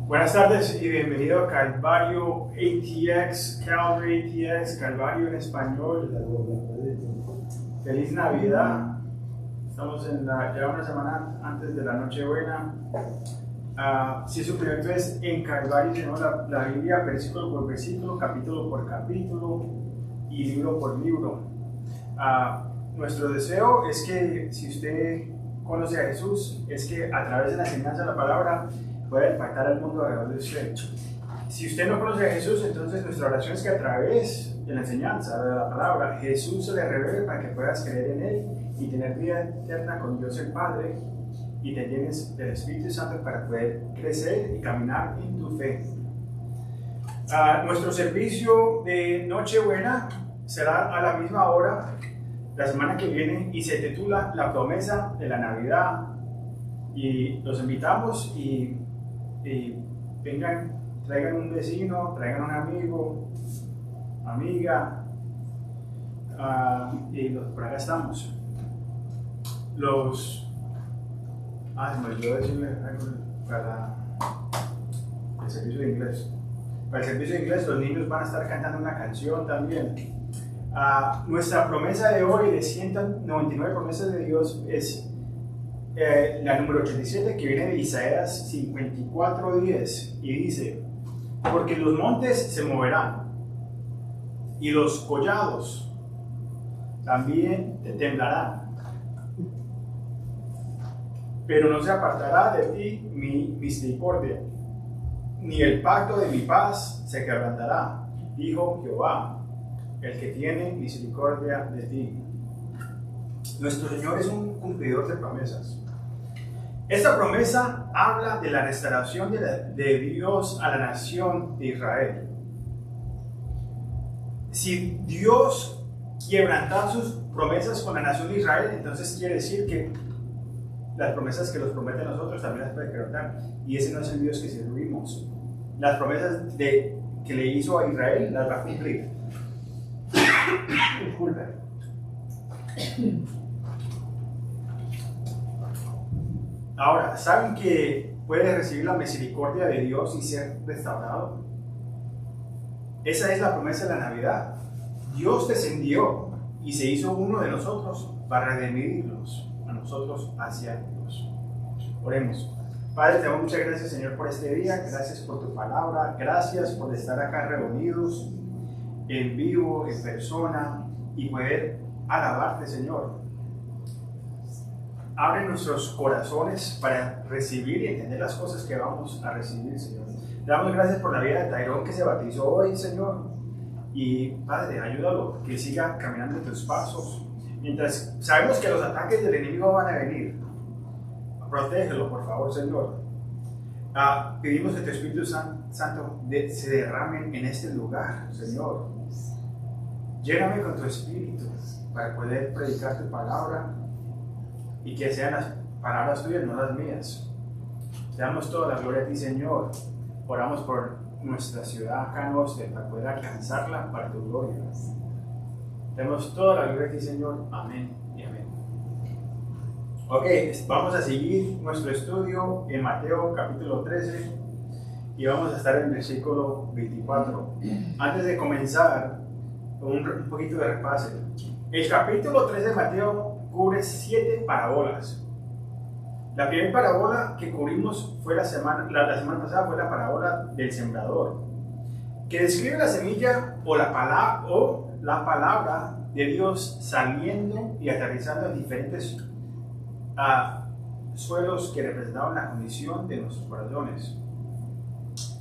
Buenas tardes y bienvenido a Calvario ATX, Calvary ATX, Calvario en español. Feliz Navidad. Estamos ya una semana antes de la Nochebuena. Si es su primera vez en Calvario, tenemos la Biblia versículo por versículo, capítulo por capítulo y libro por libro. Nuestro deseo es que si usted conoce a Jesús, es que a través de la enseñanza de la palabra pueda impactar al mundo alrededor de usted. Si usted no conoce a Jesús, entonces nuestra oración es que a través de la enseñanza de la palabra, Jesús se le revele para que puedas creer en Él y tener vida eterna con Dios el Padre y te llenes del Espíritu Santo para poder crecer y caminar en tu fe. Nuestro servicio de Nochebuena será a la misma hora la semana que viene y se titula La promesa de la Navidad. Y los invitamos y vengan, traigan un vecino, traigan un amigo, amiga, y por acá estamos. Se me olvidó decirle algo para el servicio de inglés. Para el servicio de inglés los niños van a estar cantando una canción también. Nuestra promesa de hoy de 199 promesas de Dios es la número 87, que viene de Isaías 54:10 y dice: porque los montes se moverán y los collados también te temblarán, pero no se apartará de ti mi misericordia, ni el pacto de mi paz se quebrantará, dijo Jehová, el que tiene misericordia de ti. Nuestro Señor es un cumplidor de promesas. Esta promesa habla de la restauración de Dios a la nación de Israel. Si Dios quebrantara sus promesas con la nación de Israel, entonces quiere decir que las promesas que nos promete a nosotros también las puede quebrantar. Y ese no es el Dios que servimos. Las promesas que le hizo a Israel las va a cumplir. Disculpe. Ahora, ¿saben que puedes recibir la misericordia de Dios y ser restaurado? Esa es la promesa de la Navidad. Dios descendió y se hizo uno de nosotros para redimirnos a nosotros hacia Dios. Oremos. Padre, te damos muchas gracias, Señor, por este día. Gracias por tu palabra. Gracias por estar acá reunidos en vivo, en persona, y poder alabarte, Señor. Abre nuestros corazones para recibir y entender las cosas que vamos a recibir, Señor. Te damos gracias por la vida de Tyrone que se bautizó hoy, Señor. Y, Padre, ayúdalo, que siga caminando en tus pasos. Mientras sabemos que los ataques del enemigo van a venir. Protégelo, por favor, Señor. Pedimos que tu Espíritu Santo se derrame en este lugar, Señor. Lléname con tu Espíritu para poder predicar tu palabra y que sean las palabras tuyas, no las mías. Te damos toda la gloria a ti, Señor. Oramos por nuestra ciudad acá en Austin para poder alcanzarla para tu gloria. Te damos toda la gloria a ti, Señor. Amén y amén. Ok, vamos a seguir nuestro estudio en Mateo capítulo 13 y vamos a estar en el versículo 24. Antes de comenzar, un poquito de repaso. El capítulo 13 de Mateo cubre 7 parábolas. La primera parábola que cubrimos fue la semana pasada fue la parábola del sembrador, que describe la semilla o la palabra de Dios saliendo y aterrizando en diferentes suelos que representaban la condición de nuestros corazones.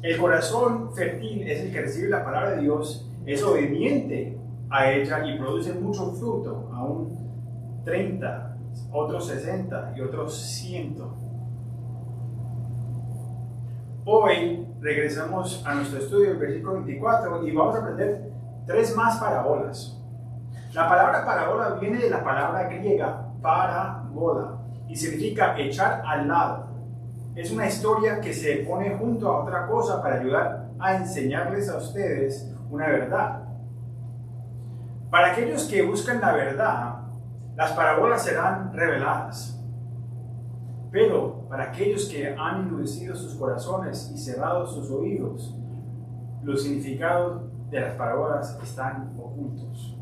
El corazón fértil es el que recibe la palabra de Dios, es obediente a ella y produce mucho fruto, aún 30, otros 60 y otros 100. Hoy regresamos a nuestro estudio del versículo 24 y vamos a aprender 3 más parábolas. La palabra parábola viene de la palabra griega parábola y significa echar al lado. Es una historia que se pone junto a otra cosa para ayudar a enseñarles a ustedes una verdad. Para aquellos que buscan la verdad, las parábolas serán reveladas. Pero para aquellos que han endurecido sus corazones y cerrado sus oídos, los significados de las parábolas están ocultos.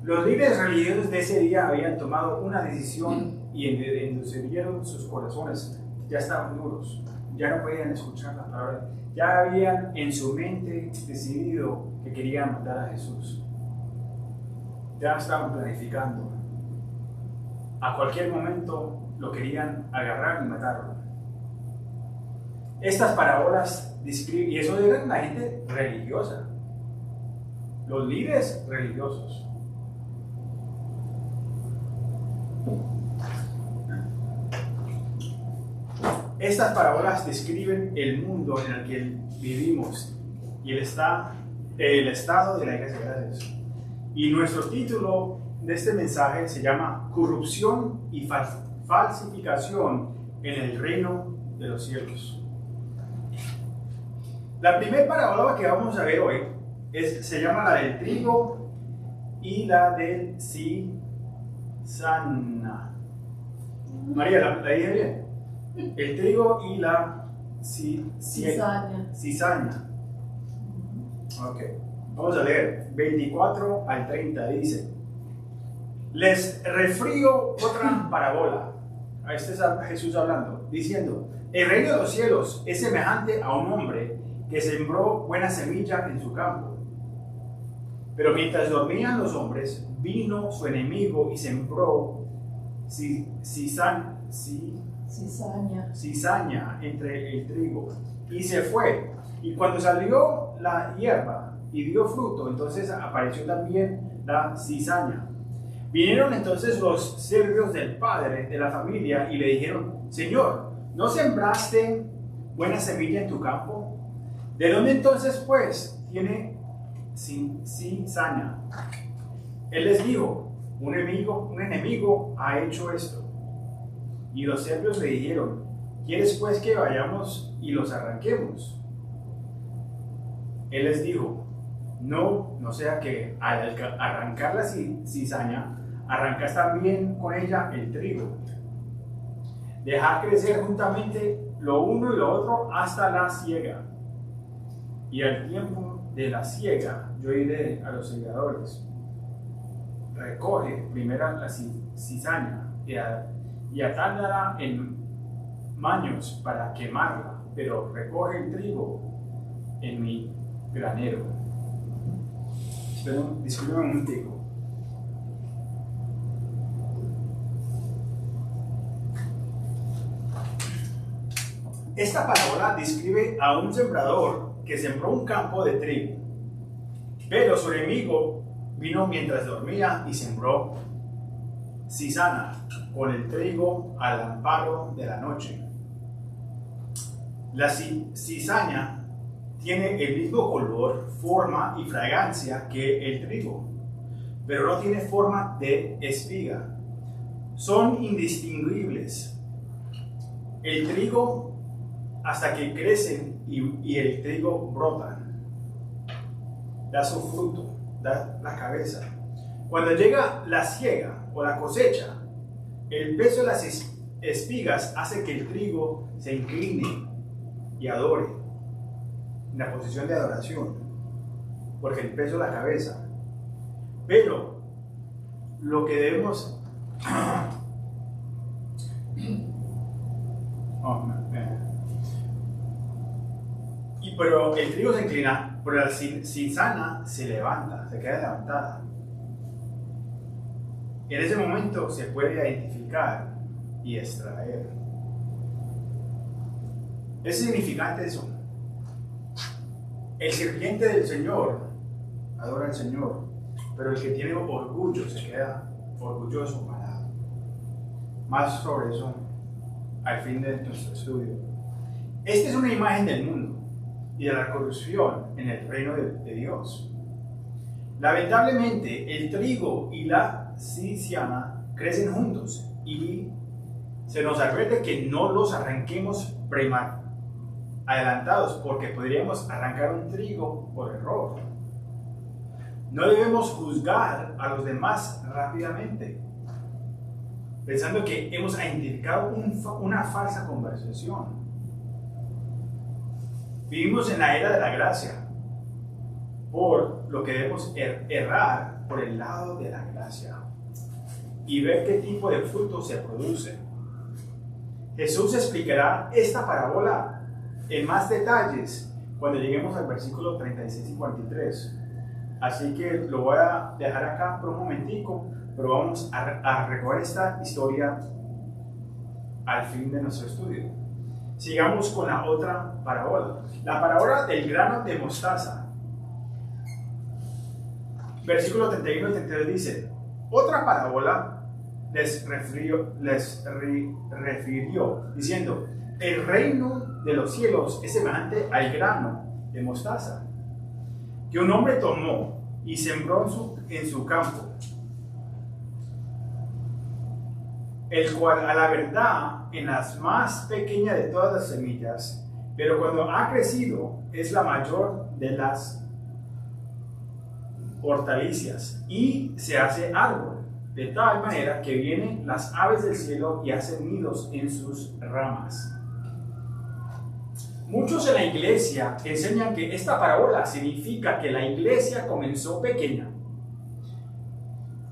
Los líderes religiosos de ese día habían tomado una decisión y endurecieron sus corazones. Ya estaban duros, ya no podían escuchar la palabra. Ya habían en su mente decidido que querían matar a Jesús. Ya estaban planificando. A cualquier momento lo querían agarrar y matarlo. Estas parábolas describen, y eso era la gente religiosa, los líderes religiosos. Estas parábolas describen el mundo en el que vivimos y el estado de la iglesia. Gracias. Y nuestro título de este mensaje se llama Corrupción y falsificación en el reino de los cielos. La primera parábola que vamos a ver hoy se llama la del trigo y la del cizaña. María, ¿la dije bien? El trigo y la cizaña. Ok, vamos a leer 24 al 30. Dice: les refrío otra parábola. Este es Jesús hablando, diciendo: el reino de los cielos es semejante a un hombre que sembró buena semilla en su campo. Pero mientras dormían los hombres, vino su enemigo y sembró cizaña entre el trigo, y se fue. Y cuando salió la hierba y dio fruto, entonces apareció también la cizaña. Vinieron entonces los siervos del padre de la familia y le dijeron: Señor, ¿no sembraste buena semilla en tu campo? ¿De dónde entonces pues tiene cizaña? Él les dijo: un enemigo ha hecho esto. Y los siervos le dijeron: ¿quieres pues que vayamos y los arranquemos? Él les dijo: no sea que al arrancar la cizaña, arrancas también con ella el trigo. Dejad crecer juntamente lo uno y lo otro hasta la siega. Y al tiempo de la siega, yo iré a los segadores. Recoge primero la cizaña y atándola en maños para quemarla, pero recoge el trigo en mi granero. Disculpen un momentico. Esta parábola describe a un sembrador que sembró un campo de trigo, pero su enemigo vino mientras dormía y sembró cizaña con el trigo al amparo de la noche. La cizaña tiene el mismo color, forma y fragancia que el trigo, pero no tiene forma de espiga. Son indistinguibles. El trigo hasta que crecen y el trigo brota, da su fruto, da la cabeza. Cuando llega la siega o la cosecha, el peso de las espigas hace que el trigo se incline y adore, en la posición de adoración, porque el peso de la cabeza. Pero lo que debemos pero el trigo se inclina, pero la cizaña se levanta, se queda levantada. En ese momento se puede identificar y extraer. Es significante eso. El sirviente del Señor adora al Señor, pero el que tiene orgullo se queda orgulloso, parado. Más sobre eso al fin de nuestro estudio. Esta es una imagen del mundo y de la corrupción en el reino de Dios. Lamentablemente, el trigo y la cizaña crecen juntos y se nos advierte que no los arranquemos adelantados, porque podríamos arrancar un trigo por error. No debemos juzgar a los demás rápidamente. pensando que hemos identificado una falsa conversación. Vivimos en la era de la gracia, por lo que debemos errar por el lado de la gracia y ver qué tipo de fruto se produce. Jesús explicará esta parábola en más detalles cuando lleguemos al versículo 36 y 43. Así que lo voy a dejar acá por un momentico, pero vamos a recoger esta historia al fin de nuestro estudio. Sigamos con la otra parábola, la parábola del grano de mostaza. Versículo 31 y 32 dice: otra parábola les refirió diciendo: el reino de los cielos es semejante al grano de mostaza que un hombre tomó y sembró en su campo, el cual a la verdad en las más pequeñas de todas las semillas, pero cuando ha crecido es la mayor de las hortalizas y se hace árbol, de tal manera que vienen las aves del cielo y hacen nidos en sus ramas. Muchos en la iglesia enseñan que esta parábola significa que la iglesia comenzó pequeña,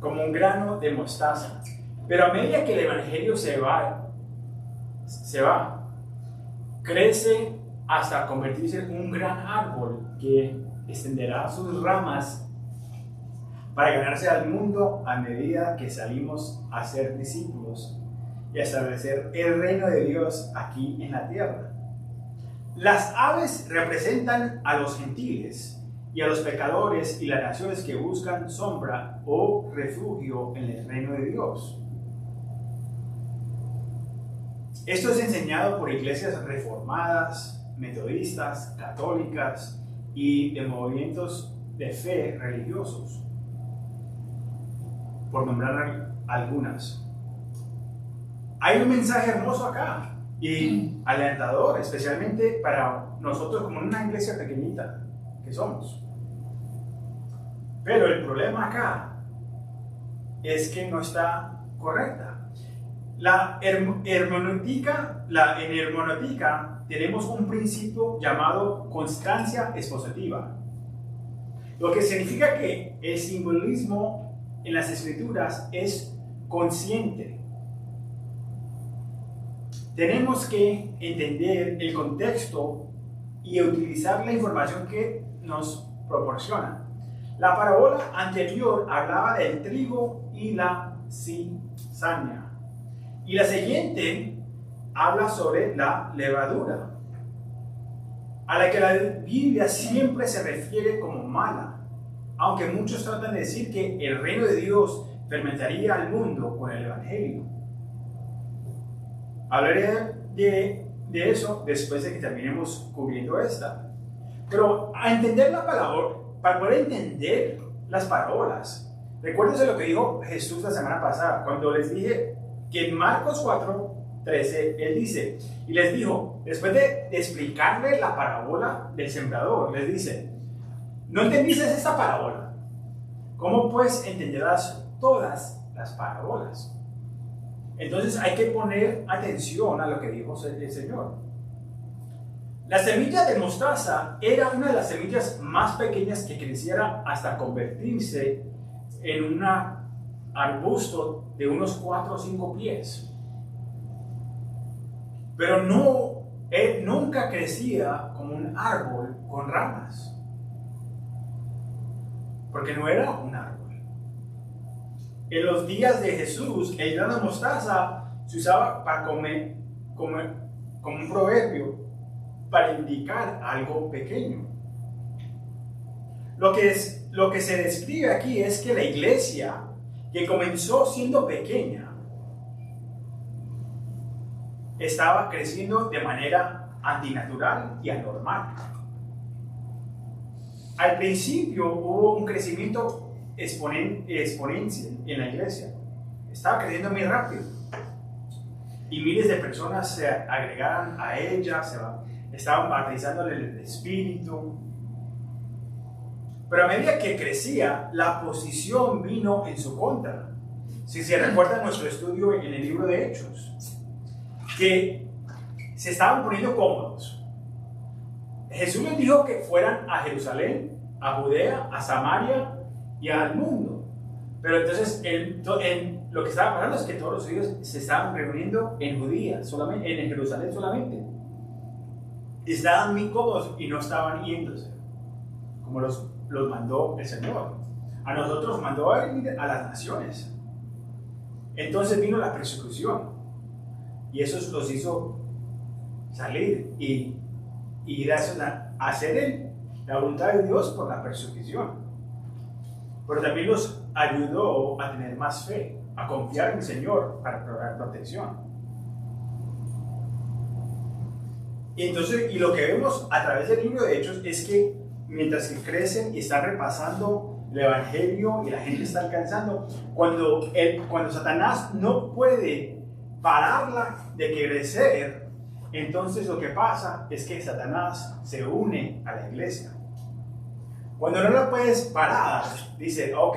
como un grano de mostaza, pero a medida que el evangelio se va, crece hasta convertirse en un gran árbol que extenderá sus ramas para ganarse al mundo a medida que salimos a ser discípulos y a establecer el reino de Dios aquí en la tierra. Las aves representan a los gentiles y a los pecadores y las naciones que buscan sombra o refugio en el reino de Dios. Esto es enseñado por iglesias reformadas, metodistas, católicas y de movimientos de fe religiosos, por nombrar algunas. Hay un mensaje hermoso acá y alentador, especialmente para nosotros como una iglesia pequeñita que somos. Pero el problema acá es que no está correcta. En hermenéutica tenemos un principio llamado constancia expositiva, lo que significa que el simbolismo en las escrituras es consciente. Tenemos que entender el contexto y utilizar la información que nos proporciona. La parábola anterior hablaba del trigo y la cizaña. Y la siguiente habla sobre la levadura, a la que la Biblia siempre se refiere como mala, aunque muchos tratan de decir que el reino de Dios fermentaría al mundo con el Evangelio. Hablaré de eso después de que terminemos cubriendo esta. Pero a entender la palabra, para poder entender las parábolas, recuérdense lo que dijo Jesús la semana pasada, cuando les dije que en Marcos 4:13, Él dice, y les dijo, después de explicarle la parábola del sembrador, les dice: ¿no entendiste esta parábola? ¿Cómo pues entenderás todas las parábolas? Entonces hay que poner atención a lo que dijo el Señor. La semilla de mostaza era una de las semillas más pequeñas que creciera hasta convertirse en un arbusto de unos 4 o 5 pies. Pero nunca crecía como un árbol con ramas, porque no era un árbol. En los días de Jesús, el grano de mostaza se usaba para comer, como un proverbio, para indicar algo pequeño. Lo que se describe aquí es que la iglesia, que comenzó siendo pequeña, estaba creciendo de manera antinatural y anormal. Al principio hubo un crecimiento exponencial en la iglesia. Estaba creciendo muy rápido y miles de personas se agregaron a ella, estaban bautizándole el Espíritu. Pero a medida que crecía, la oposición vino en su contra. si se recuerda nuestro estudio en el libro de Hechos, que se estaban poniendo cómodos. Jesús les dijo que fueran a Jerusalén, a Judea, a Samaria y al mundo. Pero entonces lo que estaba pasando es que todos los judíos se estaban reuniendo en Judea, solamente, en Jerusalén solamente. Estaban muy cómodos y no estaban yéndose, como los mandó el Señor. A nosotros mandó a ir a las naciones. Entonces vino la persecución y eso los hizo salir y ir a hacer la voluntad de Dios por la persecución. Pero también los ayudó a tener más fe, a confiar en el Señor para protección. Y entonces, y lo que vemos a través del libro de Hechos es que mientras que crecen y están repasando el Evangelio y la gente está alcanzando, cuando Satanás no puede pararla de crecer, entonces lo que pasa es que Satanás se une a la iglesia. Cuando no la puedes parar, dice, ok,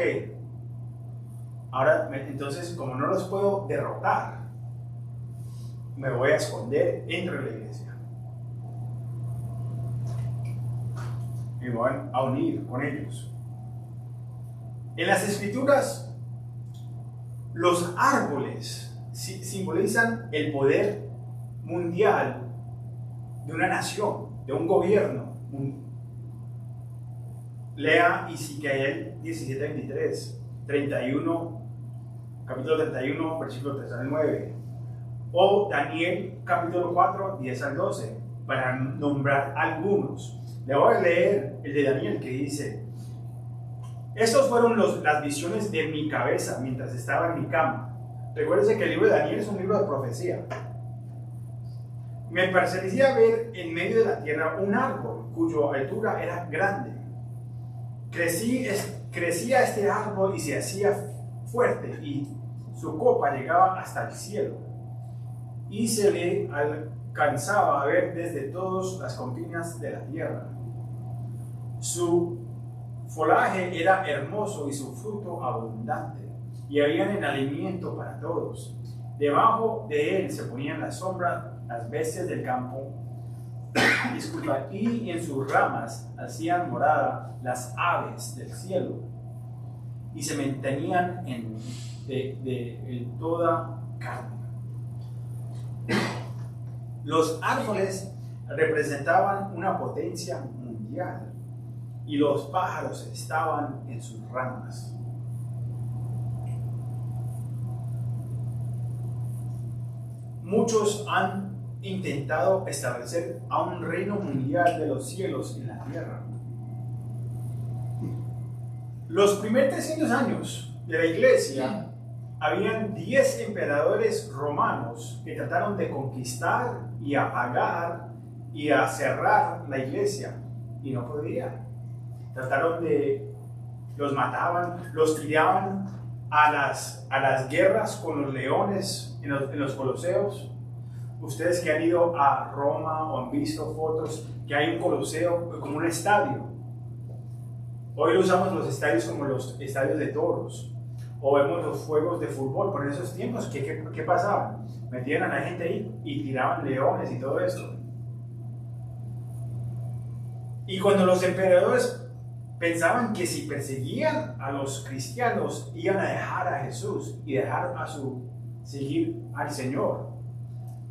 ahora entonces como no los puedo derrotar, me voy a esconder dentro de la iglesia. Y van a unir con ellos. En las escrituras, los árboles simbolizan el poder mundial de una nación, de un gobierno. Lea Ezequiel 17:23, 31, capítulo 31, versículo 3 al 9. O Daniel capítulo 4, 10 al 12, para nombrar algunos. Le voy a leer el de Daniel que dice: estos fueron las visiones de mi cabeza mientras estaba en mi cama. Recuérdense que el libro de Daniel es un libro de profecía. Me parecía ver en medio de la tierra un árbol cuya altura era grande. Crecía este árbol y se hacía fuerte y su copa llegaba hasta el cielo y se le alcanzaba a ver desde todas las confines de la tierra. Su follaje era hermoso y su fruto abundante, y había en alimento para todos. Debajo de él se ponían la sombra las bestias del campo, y en sus ramas hacían morada las aves del cielo, y se mantenían de toda carne. Los árboles representaban una potencia mundial, y los pájaros estaban en sus ramas. Muchos han intentado establecer a un reino mundial de los cielos en la tierra. Los primeros 300 años de la iglesia, habían 10 emperadores romanos que trataron de conquistar y apagar y a cerrar la iglesia, y no podían. Los mataban, los tiraban a las guerras con los leones en los coliseos. Ustedes que han ido a Roma o han visto fotos que hay un coliseo como un estadio. Hoy usamos los estadios como los estadios de toros, o vemos los juegos de fútbol. Por esos tiempos, ¿qué pasaba? Metían a la gente ahí y tiraban leones y todo esto. Y cuando los emperadores pensaban que si perseguían a los cristianos iban a dejar a Jesús y dejar seguir al Señor,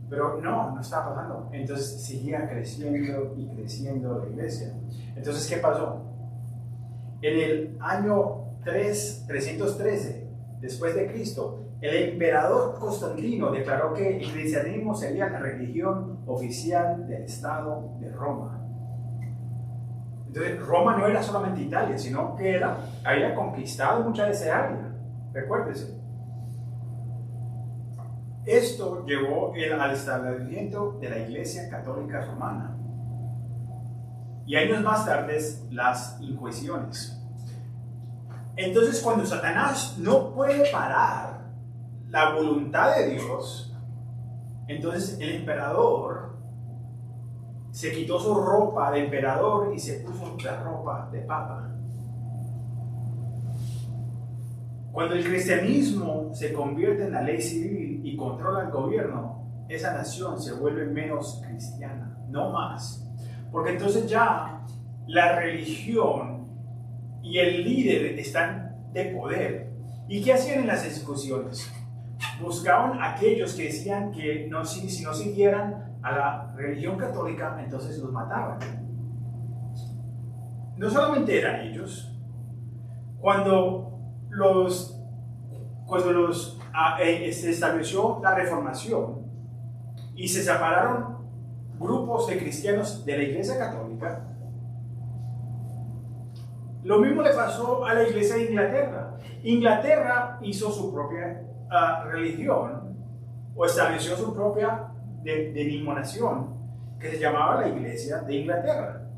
pero no estaba pasando. Entonces seguía creciendo y creciendo la iglesia. Entonces, ¿qué pasó? En el año 313 después de Cristo, el emperador Constantino declaró que el cristianismo sería la religión oficial del Estado de Roma. Entonces, Roma no era solamente Italia, sino que había conquistado mucha de esa área. Recuérdese. Esto llevó al establecimiento de la Iglesia Católica Romana. Y años más tarde, las Inquisiciones. Entonces, cuando Satanás no puede parar la voluntad de Dios, entonces el emperador se quitó su ropa de emperador y se puso la ropa de papa. Cuando el cristianismo se convierte en la ley civil y controla el gobierno, esa nación se vuelve menos cristiana, no más. Porque entonces ya la religión y el líder están de poder. ¿Y qué hacían en las discusiones? Buscaban a aquellos que decían que si no siguieran a la religión católica, entonces los mataban. No solamente eran ellos. Cuando se estableció la Reformación y se separaron grupos de cristianos de la Iglesia Católica, lo mismo le pasó a la Iglesia de Inglaterra. Inglaterra hizo su propia religión o estableció su propia denominación que se llamaba la Iglesia de Inglaterra.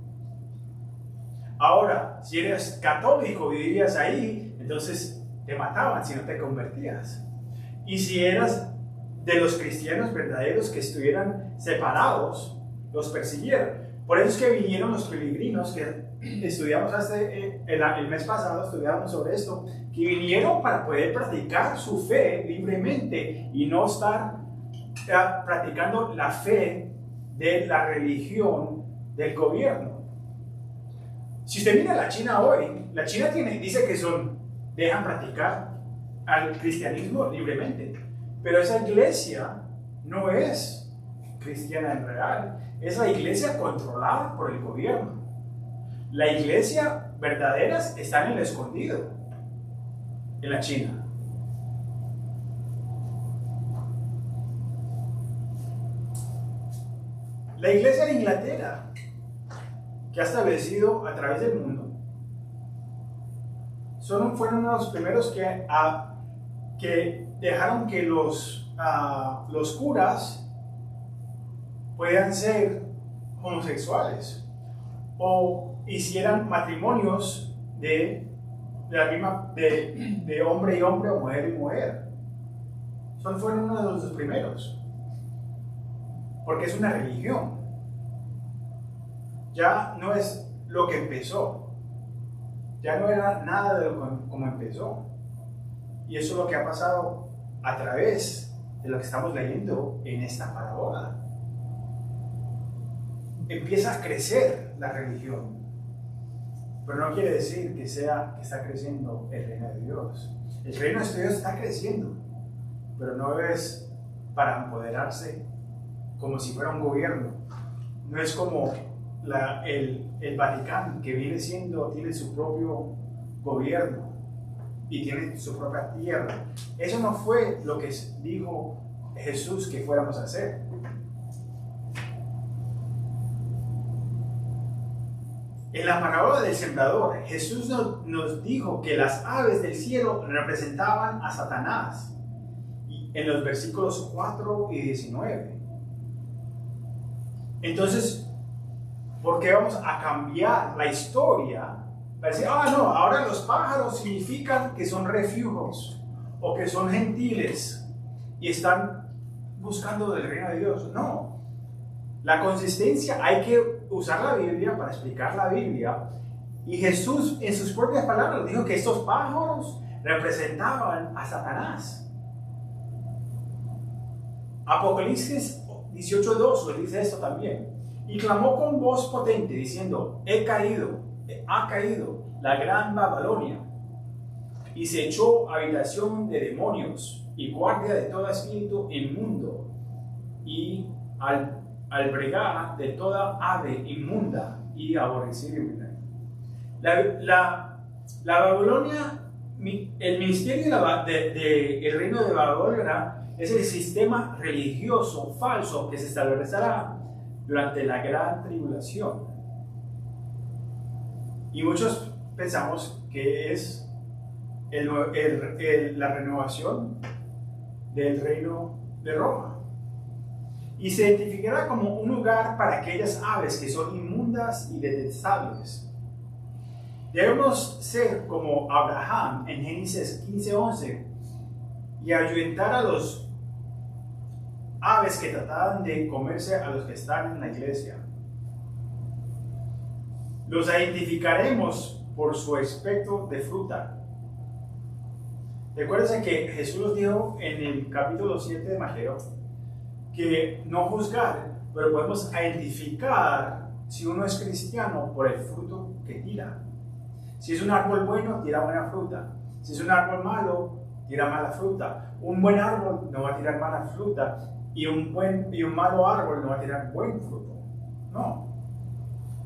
Ahora, si eres católico y vivías ahí, entonces te mataban si no te convertías. Y si eras de los cristianos verdaderos que estuvieran separados, los persiguieron. Por eso es que vinieron los peregrinos que estudiamos el mes pasado, estudiamos sobre esto, que vinieron para poder practicar su fe libremente y no estar practicando la fe de la religión del gobierno. Si usted mira la China hoy, la China dice que dejan practicar al cristianismo libremente, pero esa iglesia no es cristiana en real, es la iglesia controlada por el gobierno. La iglesia verdaderas está en el escondido, en la China. La iglesia de Inglaterra, que ha establecido a través del mundo, fueron uno de los primeros que dejaron que los curas puedan ser homosexuales o hicieran matrimonios de hombre y hombre o mujer y mujer. Fueron uno de los primeros, porque es una religión. Ya no es lo que empezó, ya no era nada de como empezó. Y eso es lo que ha pasado a través de lo que estamos leyendo en esta parábola. Empieza a crecer la religión, pero no quiere decir que está creciendo el reino de Dios. El reino de Dios está creciendo, pero no es para empoderarse como si fuera un gobierno. No es como el Vaticano, que tiene su propio gobierno y tiene su propia tierra. Eso no fue lo que dijo Jesús que fuéramos a hacer. En la parábola del sembrador, Jesús nos dijo que las aves del cielo representaban a Satanás, en los versículos 4 y 19. Entonces, ¿por qué vamos a cambiar la historia? Para decir, no, ahora los pájaros significan que son refugios o que son gentiles y están buscando del reino de Dios. No, la consistencia, hay que usar la Biblia para explicar la Biblia. Y Jesús en sus propias palabras dijo que estos pájaros representaban a Satanás. Apocalipsis 18:2 lo dice esto también. Y clamó con voz potente diciendo, ha caído la gran Babilonia, y se echó habitación de demonios y guardia de todo espíritu inmundo y albergada de toda ave inmunda y aborrecible. La Babilonia, el ministerio del reino de Babilonia es el sistema religioso falso que se establecerá durante la gran tribulación. Y muchos pensamos que es la renovación del reino de Roma. Y se identificará como un lugar para aquellas aves que son inmundas y detestables. Debemos ser como Abraham en Génesis 15:11 y ayudar a los aves que trataban de comerse a los que están en la iglesia. Los identificaremos por su aspecto de fruta. Recuerden que Jesús nos dijo en el capítulo 7 de Mateo que no juzgar, pero podemos identificar si uno es cristiano por el fruto que tira. Si es un árbol bueno, tira buena fruta. Si es un árbol malo, tira mala fruta. Un buen árbol no va a tirar mala fruta y un malo árbol no va a tirar buen fruto. No.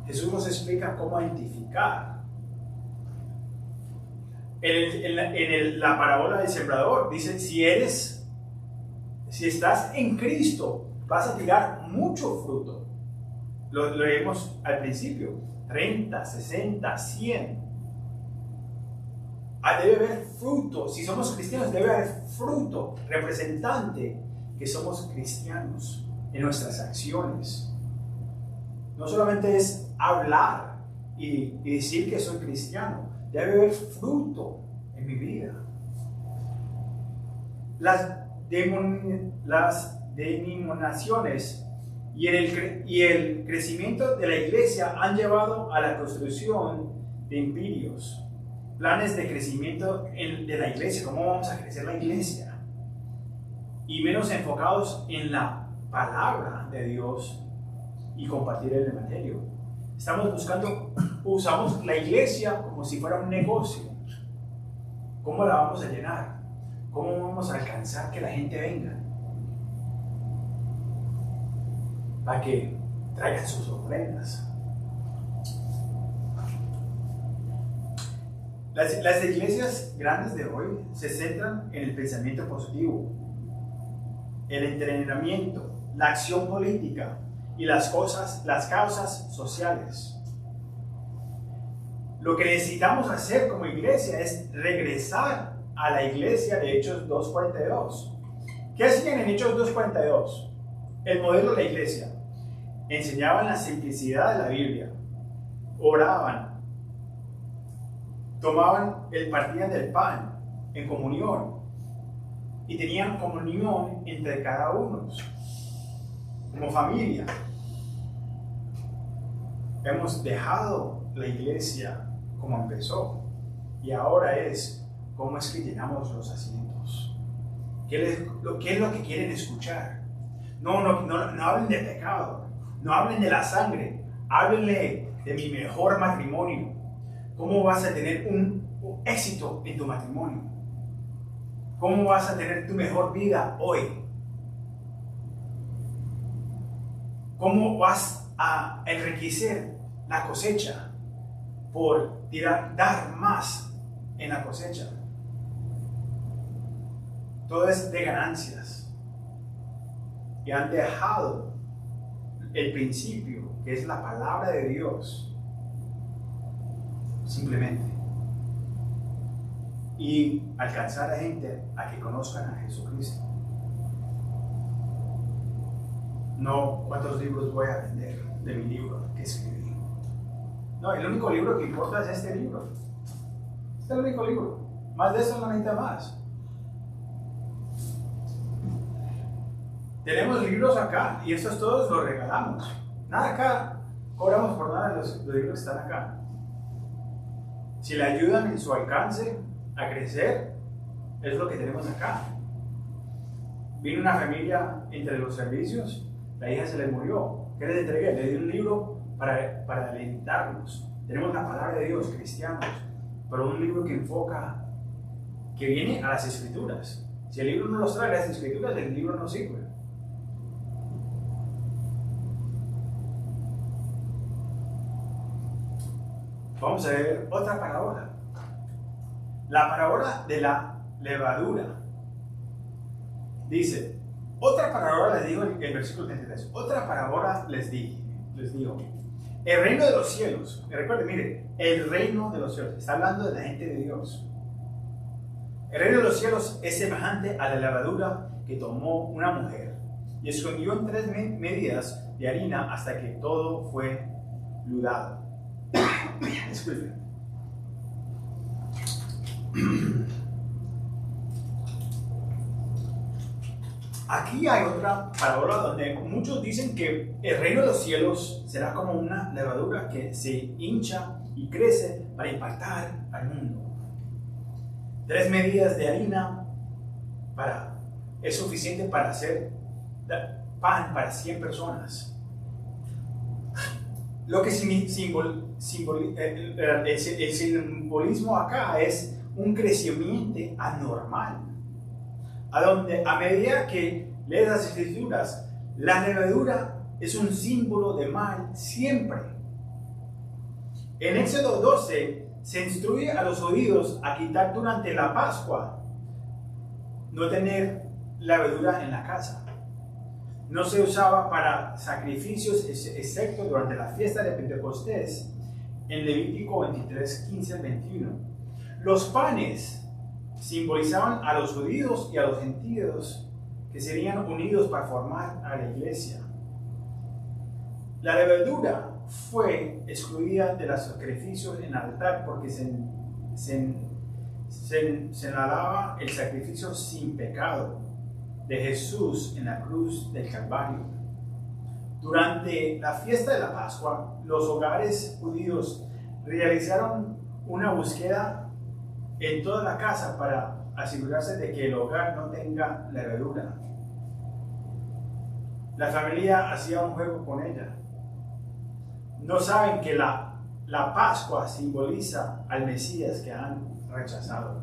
Jesús nos explica cómo identificar. En la parábola del sembrador dice, si estás en Cristo, vas a tirar mucho fruto. Lo leemos al principio, 30, 60, 100. Debe haber fruto. Si somos cristianos, debe haber fruto representante que somos cristianos en nuestras acciones. No solamente es hablar y decir que soy cristiano, debe haber fruto en mi vida. Las denominaciones y el crecimiento de la iglesia han llevado a la construcción de imperios. Planes de crecimiento de la iglesia, cómo vamos a crecer la iglesia, y menos enfocados en la palabra de Dios y compartir el evangelio. Usamos la iglesia como si fuera un negocio. ¿Cómo la vamos a llenar? ¿Cómo vamos a alcanzar que la gente venga? Para que traigan sus ofrendas. Las iglesias grandes de hoy se centran en el pensamiento positivo, el entrenamiento, la acción política y las causas sociales. Lo que necesitamos hacer como iglesia es regresar a la iglesia de Hechos 2.42. ¿Qué hacían en Hechos 2.42? El modelo de la iglesia. Enseñaban la simplicidad de la Biblia, oraban, partían del pan en comunión y tenían comunión entre cada uno, como familia. Hemos dejado la iglesia como empezó y ahora es cómo es que llenamos los asientos. ¿Qué es lo que quieren escuchar? No hablen de pecado, no hablen de la sangre, háblenle de mi mejor matrimonio. ¿Cómo vas a tener un éxito en tu matrimonio? ¿Cómo vas a tener tu mejor vida hoy? ¿Cómo vas a enriquecer la cosecha por dar más en la cosecha? Todo es de ganancias. Y han dejado el principio, que es la palabra de Dios, simplemente, y alcanzar a gente a que conozcan a Jesucristo. No cuántos libros voy a vender de mi libro que escribí. No, el único libro que importa es este libro. Este es el único libro. Más de eso no necesita más. Tenemos libros acá y estos todos los regalamos. Nada acá cobramos por nada de los libros que están acá. Si le ayudan en su alcance a crecer, es lo que tenemos acá. Vino una familia entre los servicios, la hija se le murió. ¿Qué les entregué? Le di un libro para alentarnos. Tenemos la palabra de Dios, cristianos, pero un libro que enfoca, que viene a las escrituras. Si el libro no los trae a las escrituras, el libro no sirve. Vamos a ver otra parábola. La parábola de la levadura. Dice, otra parábola les digo en el versículo 33. Otra parábola les digo. El reino de los cielos. Recuerden, mire, el reino de los cielos. Está hablando de la gente de Dios. El reino de los cielos es semejante a la levadura que tomó una mujer y escondió en 3 medidas de harina hasta que todo fue leudado. Disculpen. Aquí hay otra parábola donde muchos dicen que el reino de los cielos será como una levadura que se hincha y crece para impactar al mundo. 3 medidas de harina es suficiente para hacer pan para 100 personas. Lo que el simbolismo acá es un crecimiento anormal, a medida que lees las escrituras, la levadura es un símbolo de mal siempre. En Éxodo 12 se instruye a los judíos a quitar durante la Pascua, no tener levadura en la casa. No se usaba para sacrificios excepto durante la fiesta de Pentecostés, en Levítico 23, 15 al 21. Los panes simbolizaban a los judíos y a los gentiles que serían unidos para formar a la iglesia. La levadura fue excluida de los sacrificios en el altar porque se señalaba el sacrificio sin pecado de Jesús en la cruz del Calvario. Durante la fiesta de la Pascua, los hogares judíos realizaron una búsqueda en toda la casa para asegurarse de que el hogar no tenga levadura. La familia hacía un juego con ella. No saben que la Pascua simboliza al Mesías que han rechazado.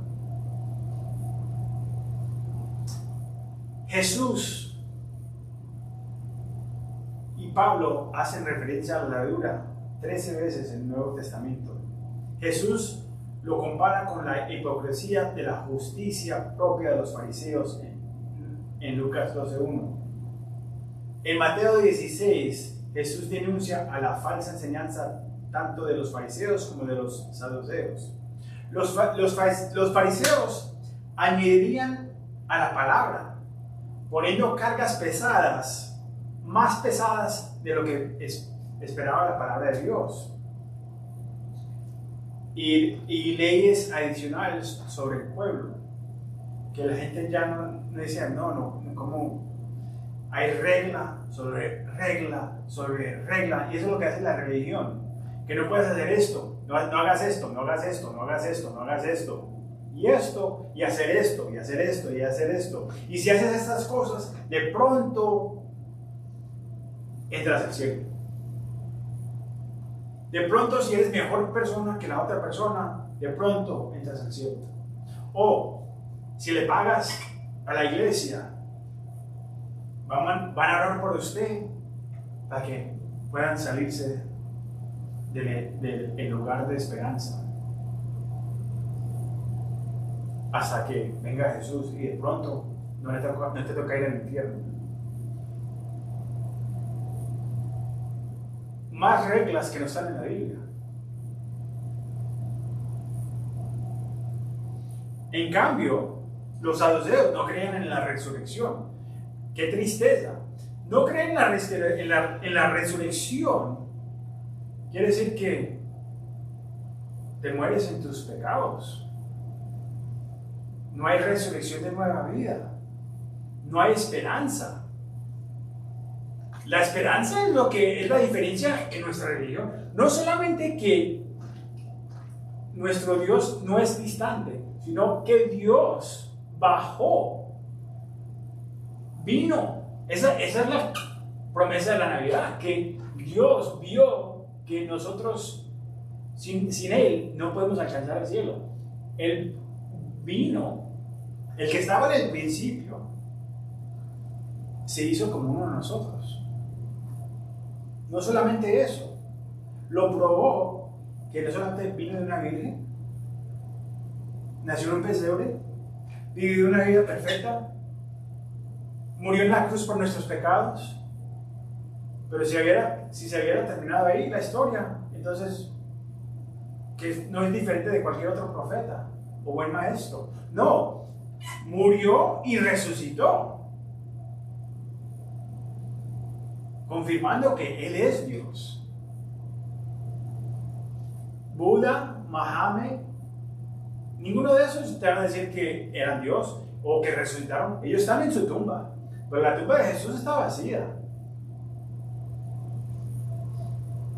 Jesús y Pablo hacen referencia a la levadura 13 veces en el Nuevo Testamento. Jesús lo compara con la hipocresía de la justicia propia de los fariseos en Lucas 12:1. En Mateo 16, Jesús denuncia a la falsa enseñanza tanto de los fariseos como de los saduceos. Los fariseos añadirían a la palabra, poniendo cargas pesadas, más pesadas de lo que esperaba la palabra de Dios, y leyes adicionales sobre el pueblo, que la gente ya no decía, no, como hay regla sobre regla sobre regla, y eso es lo que hace la religión, que no puedes hacer esto, no hagas esto, no hagas esto, no hagas esto, no hagas esto, y esto, y hacer esto, y hacer esto, y hacer esto. Y si haces estas cosas, de pronto entras al cielo. De pronto, si eres mejor persona que la otra persona, de pronto entras al cielo. O si le pagas a la iglesia, van a orar por usted para que puedan salirse del lugar de esperanza. Hasta que venga Jesús y de pronto no te toca ir al infierno. Más reglas que no están en la Biblia. En cambio, los saduceos no creían en la resurrección. ¡Qué tristeza! No creen en la resurrección. Quiere decir que te mueres en tus pecados. No hay resurrección de nueva vida. No hay esperanza. La esperanza es lo que es la diferencia en nuestra religión. No solamente que nuestro Dios no es distante, sino que Dios bajó, vino. Esa es la promesa de la Navidad, que Dios vio que nosotros sin Él no podemos alcanzar el cielo. Él vino, el que estaba en el principio, se hizo como uno de nosotros. No solamente eso, lo probó, que no solamente vino de una virgen, nació en un pesebre, vivió una vida perfecta, murió en la cruz por nuestros pecados, pero si se hubiera terminado ahí la historia, entonces, que no es diferente de cualquier otro profeta o buen maestro. No, murió y resucitó, confirmando que Él es Dios. Buda, Mahomet, ninguno de esos te van a decir que eran Dios o que resucitaron. Ellos están en su tumba, pero la tumba de Jesús está vacía.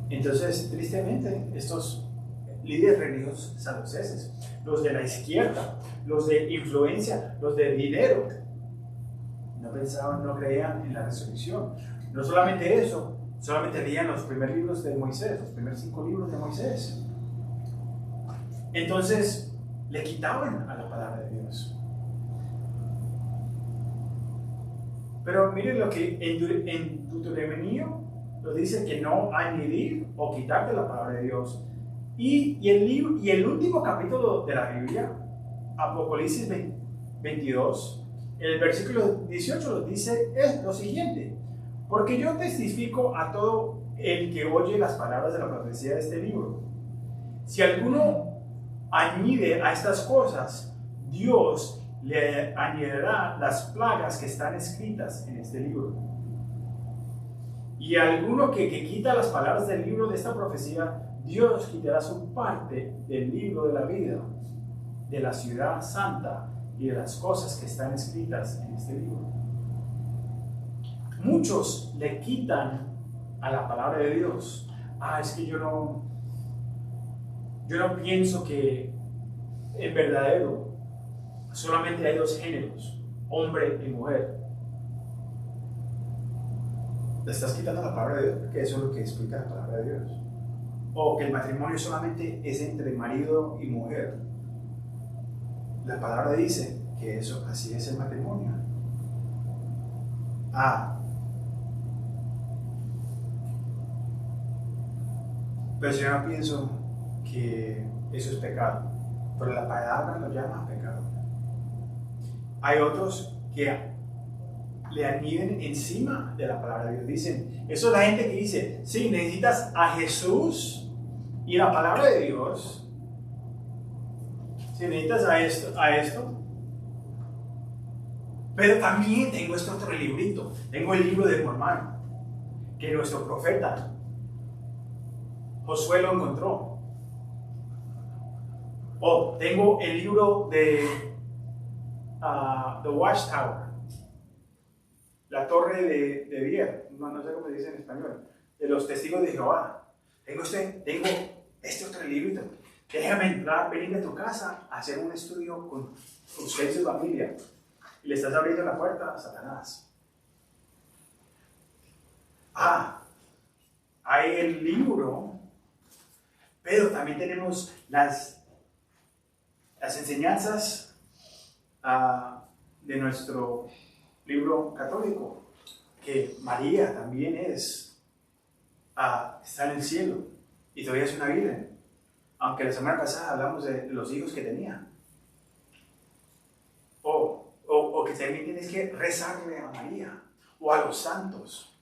Entonces, tristemente, estos líderes religiosos saduceses, los de la izquierda, los de influencia, los de dinero. No pensaban, no creían en la resurrección. No solamente eso, solamente leían los primeros libros de Moisés, los primeros 5 libros de Moisés. Entonces, le quitaban a la palabra de Dios. Pero miren lo que en Deuteronomio nos dice que no añadir o quitar de la palabra de Dios. Y el último capítulo de la Biblia, Apocalipsis 22, el versículo 18 nos dice es lo siguiente: porque yo testifico a todo el que oye las palabras de la profecía de este libro. Si alguno añade a estas cosas, Dios le añadirá las plagas que están escritas en este libro. Y alguno que quita las palabras del libro de esta profecía, Dios quitará su parte del libro de la vida, de la ciudad santa y de las cosas que están escritas en este libro. Muchos le quitan a la palabra de Dios. Es que yo no pienso que el verdadero solamente hay 2 géneros, hombre y mujer. Le estás quitando la palabra de Dios, porque eso es lo que explica la palabra de Dios. O que el matrimonio solamente es entre marido y mujer. La palabra dice que eso, así es el matrimonio. Pero yo no pienso que eso es pecado, pero la palabra lo llama pecado. Hay otros que le añaden encima de la palabra de Dios. Dicen, eso es la gente que dice, sí, necesitas a Jesús y la palabra de Dios. Si necesitas a esto, pero también tengo este otro librito. Tengo el libro de Mormón, que nuestro profeta Josué lo encontró. O tengo el libro de The Watchtower, la torre de Bier, no sé cómo se dice en español, de los testigos de Jehová. Tengo este otro librito. Déjame entrar, venir a tu casa a hacer un estudio con usted y su familia. Y le estás abriendo la puerta a Satanás. Hay el libro, pero también tenemos las enseñanzas de nuestro libro católico, que María también está en el cielo y todavía es una virgen, aunque la semana pasada hablamos de los hijos que tenía. O que también tienes que rezarle a María o a los santos,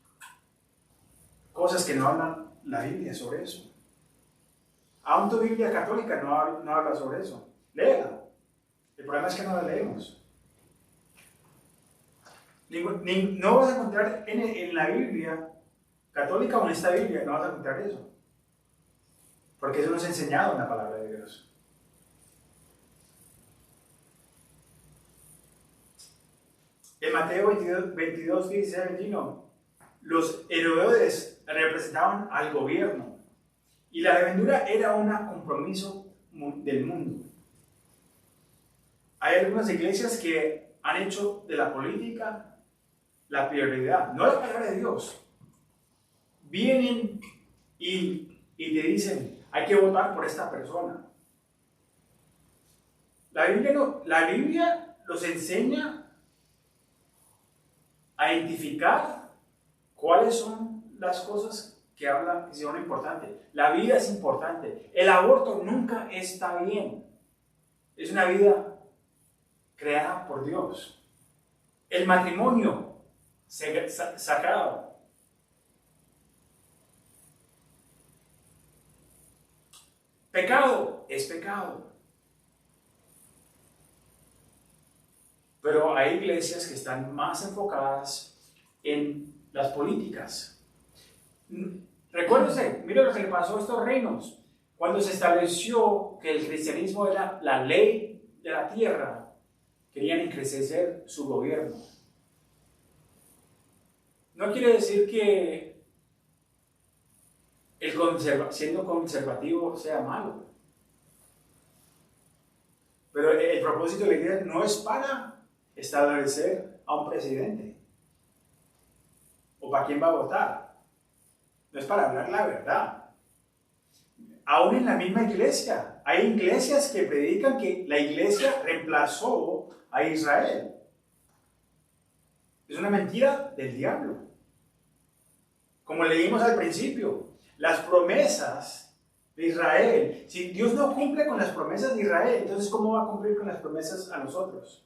cosas que no hablan la Biblia sobre eso. Aún tu Biblia católica no habla sobre eso. Léela. El problema es que no la leemos. No vas a encontrar en la Biblia católica o en esta Biblia, no vas a encontrar eso. Porque eso no es enseñado en la palabra de Dios. En Mateo 22, 16, 21, los herodes representaban al gobierno y la levadura era un compromiso del mundo. Hay algunas iglesias que han hecho de la política la prioridad, no la palabra de Dios. Vienen y te dicen, hay que votar por esta persona. La Biblia los enseña a identificar cuáles son las cosas que son importantes. La vida es importante. El aborto nunca está bien. Es una vida creada por Dios. El matrimonio sagrado. Pecado es pecado. Pero hay iglesias que están más enfocadas en las políticas. Recuérdense, mire lo que le pasó a estos reinos. Cuando se estableció que el cristianismo era la ley de la tierra, querían enriquecer su gobierno. No quiere decir que siendo conservativo sea malo. Pero el propósito de la iglesia no es para establecer a un presidente o para quién va a votar. No es para hablar la verdad. Aún en la misma iglesia, hay iglesias que predican que la iglesia reemplazó a Israel. Es una mentira del diablo. Como leímos al principio, las promesas de Israel, si Dios no cumple con las promesas de Israel, entonces ¿cómo va a cumplir con las promesas a nosotros?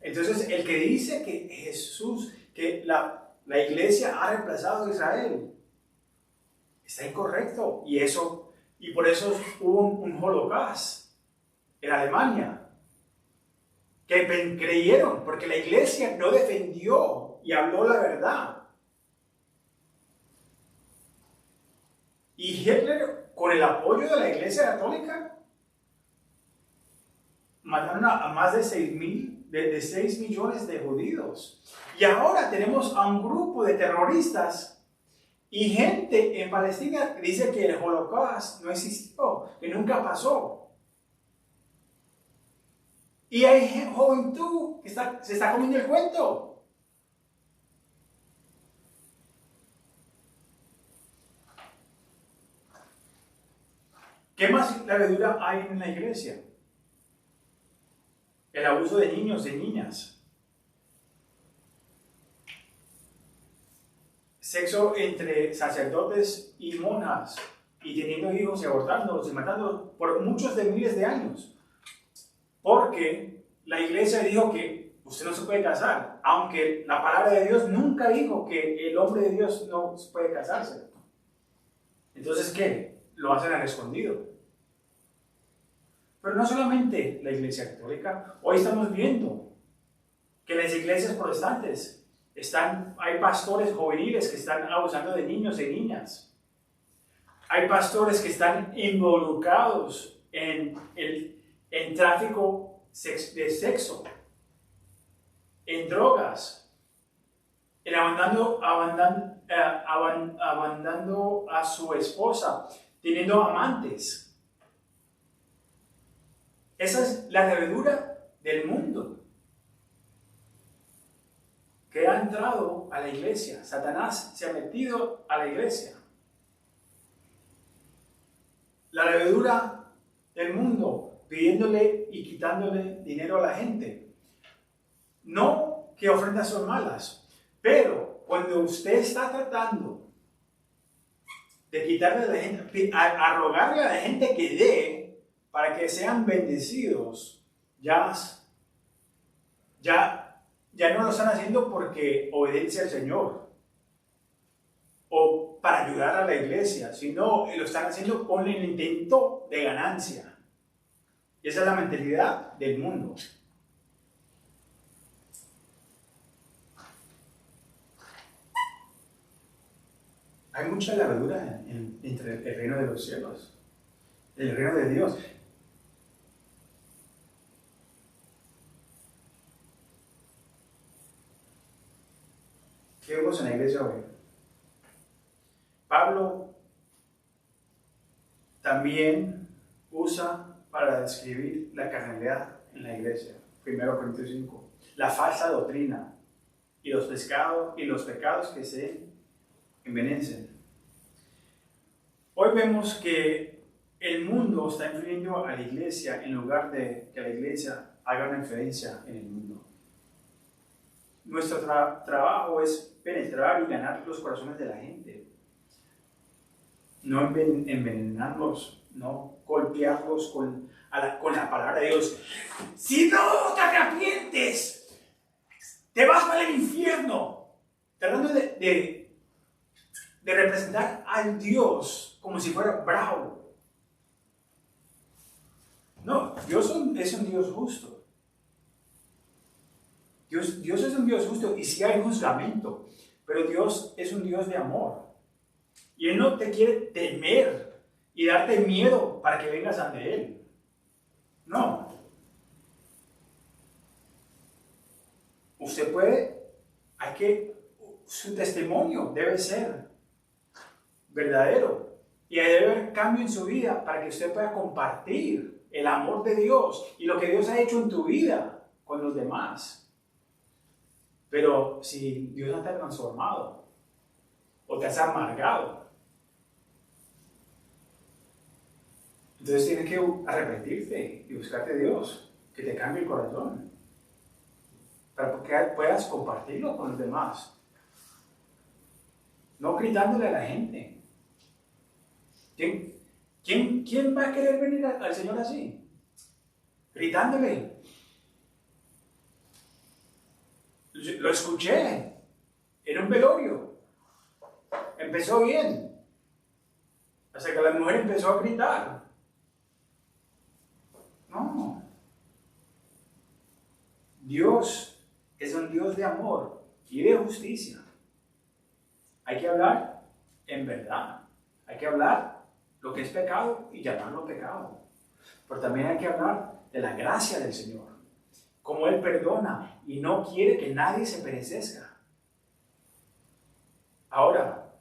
Entonces, el que dice que Jesús, que la iglesia ha reemplazado a Israel, está incorrecto. Y por eso hubo un holocausto en Alemania. Que creyeron, porque la iglesia no defendió y habló la verdad. Y Hitler, con el apoyo de la iglesia católica, mataron a más de 6 millones de judíos. Y ahora tenemos a un grupo de terroristas y gente en Palestina que dice que el holocausto no existió, que nunca pasó. Y hay juventud que se está comiendo el cuento. ¿Qué más levadura hay en la iglesia? El abuso de niños, de niñas. Sexo entre sacerdotes y monjas. Y teniendo hijos y abortándolos y matándolos por muchos de miles de años. Porque la iglesia dijo que usted no se puede casar, aunque la palabra de Dios nunca dijo que el hombre de Dios no puede casarse. Entonces, ¿qué? Lo hacen al escondido. Pero no solamente la iglesia católica, hoy estamos viendo que en las iglesias protestantes hay pastores juveniles que están abusando de niños y niñas. Hay pastores que están involucrados en tráfico de sexo, en drogas, en abandonando a su esposa, teniendo amantes. Esa es la levadura del mundo que ha entrado a la iglesia. Satanás se ha metido a la iglesia. La levadura del mundo pidiéndole y quitándole dinero a la gente. No que ofrendas son malas, pero cuando usted está tratando de quitarle a la gente, a rogarle a la gente que dé para que sean bendecidos, ya no lo están haciendo porque obedece al Señor o para ayudar a la iglesia, sino lo están haciendo con el intento de ganancia. Y esa es la mentalidad del mundo. Hay mucha levadura entre el reino de los cielos, el reino de Dios. ¿Qué vemos en la iglesia hoy? Pablo también usa para describir la carnalidad en la iglesia. 1 Corintios 5. La falsa doctrina y los pecados que se envenenan. Hoy vemos que el mundo está influyendo a la iglesia en lugar de que la iglesia haga una influencia en el mundo. Nuestro trabajo es penetrar y ganar los corazones de la gente. No envenenarlos, no golpearlos con la palabra de Dios. Si no te arrepientes, te vas para el infierno. Tratando de representar al Dios como si fuera bravo. No, Dios es un Dios justo. Dios es un Dios justo y sí hay juzgamiento, pero Dios es un Dios de amor. Y Él no te quiere temer y darte miedo para que vengas ante Él. No. Usted su testimonio debe ser verdadero. Y debe haber cambio en su vida para que usted pueda compartir el amor de Dios y lo que Dios ha hecho en tu vida con los demás. Pero si Dios no te ha transformado o te has amargado, entonces tienes que arrepentirte y buscarte a Dios, que te cambie el corazón, para que puedas compartirlo con los demás. No gritándole a la gente. ¿Quién va a querer venir al Señor así? Gritándole. Lo escuché en un velorio. Empezó bien. Hasta que la mujer empezó a gritar. No. Dios es un Dios de amor y de justicia. Hay que hablar en verdad. Hay que hablar lo que es pecado y llamarlo pecado. Pero también hay que hablar de la gracia del Señor. Como Él perdona y no quiere que nadie se perezca. Ahora,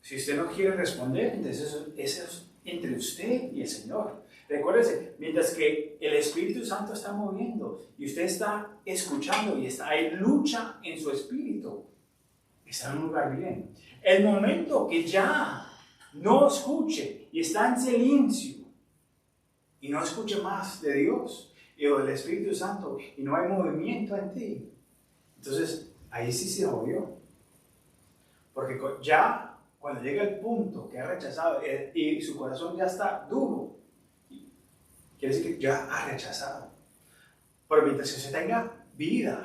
si usted no quiere responder, entonces eso es entre usted y el Señor. Recuérdese, mientras que el Espíritu Santo está moviendo y usted está escuchando y hay lucha en su espíritu, está en un lugar bien. El momento que ya no escuche y está en silencio y no escuche más de Dios y del Espíritu Santo y no hay movimiento en ti, entonces ahí sí se jodió. Porque ya cuando llega el punto que ha rechazado y su corazón ya está duro, quiere decir que ya ha rechazado. Pero mientras que usted tenga vida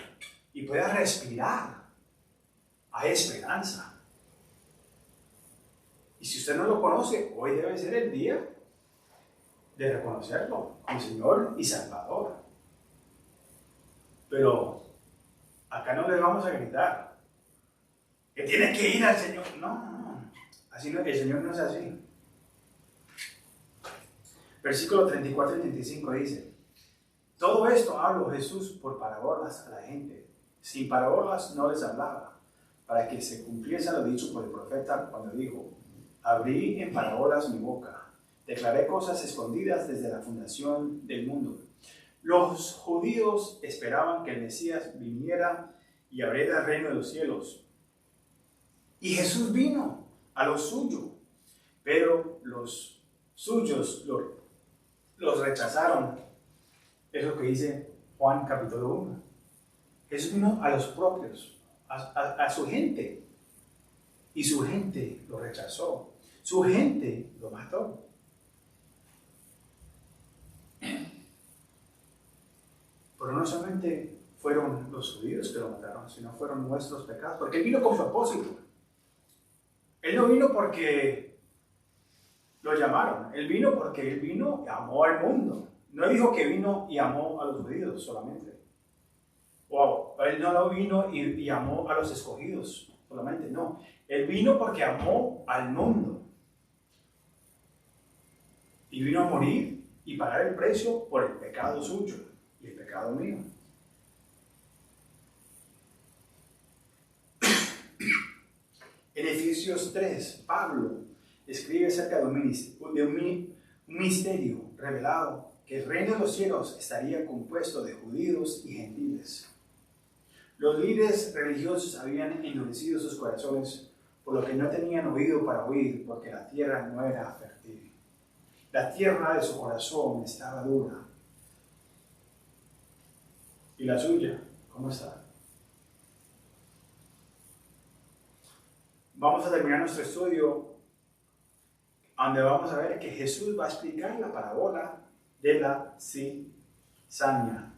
y pueda respirar, hay esperanza. Y si usted no lo conoce, hoy debe ser el día de reconocerlo como Señor y Salvador. Pero acá no le vamos a gritar que tiene que ir al Señor. No. Así no, el Señor no es así. Versículo 34 y 35 dice: todo esto habló Jesús por parábolas a la gente. Sin parábolas no les hablaba, para que se cumpliese lo dicho por el profeta cuando dijo: abrí en parábolas mi boca, declaré cosas escondidas desde la fundación del mundo. Los judíos esperaban que el Mesías viniera y abriera el reino de los cielos. Y Jesús vino a lo suyo, pero los suyos los rechazaron. Es lo que dice Juan capítulo 1. Jesús vino a los propios, a su gente, y su gente lo rechazó. Su gente lo mató. Pero no solamente fueron los judíos que lo mataron, sino fueron nuestros pecados, porque Él vino con propósito. Él no vino porque lo llamaron, Él vino porque Él vino y amó al mundo. No dijo que vino y amó a los judíos solamente. O Él no vino y amó a los escogidos solamente, no. Él vino porque amó al mundo. Y vino a morir y pagar el precio por el pecado suyo y el pecado mío. En Efesios 3, Pablo escribe acerca de un misterio revelado, que el reino de los cielos estaría compuesto de judíos y gentiles. Los líderes religiosos habían endurecido sus corazones, por lo que no tenían oído para oír, porque la tierra no era fértil. La tierra de su corazón estaba dura. ¿Y la suya? ¿Cómo está? Vamos a terminar nuestro estudio, donde vamos a ver que Jesús va a explicar la parábola de la cizaña.